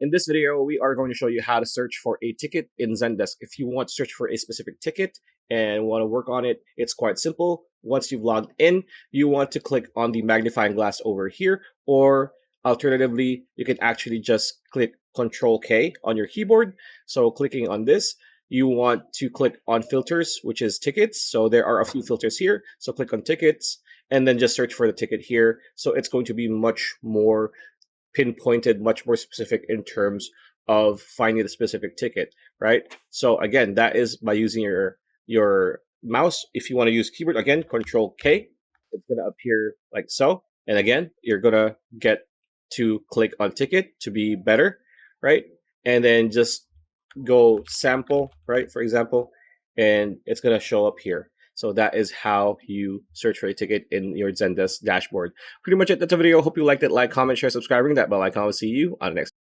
In this video, we are going to show you how to search for a ticket in Zendesk. If you want to search for a specific ticket and want to work on it, it's quite simple. Once you've logged in, you want to click on the magnifying glass over here, or alternatively, you can actually just click Control K on your keyboard. So clicking on this, you want to click on filters, which is tickets. So there are a few filters here. So click on tickets and then just search for the ticket here. So it's going to be much more pinpointed, much more specific in terms of finding the specific ticket, right? So again, that is by using your mouse. If you want to use keyboard, again, Control K, it's going to appear like so. And again, you're going to get to click on ticket to be better, right? And then just go sample, right, for example, and it's going to show up here. So that is how you search for a ticket in your Zendesk dashboard. Pretty much it. That's the video. Hope you liked it. Like, comment, share, subscribe, ring that bell icon. I'll see you on the next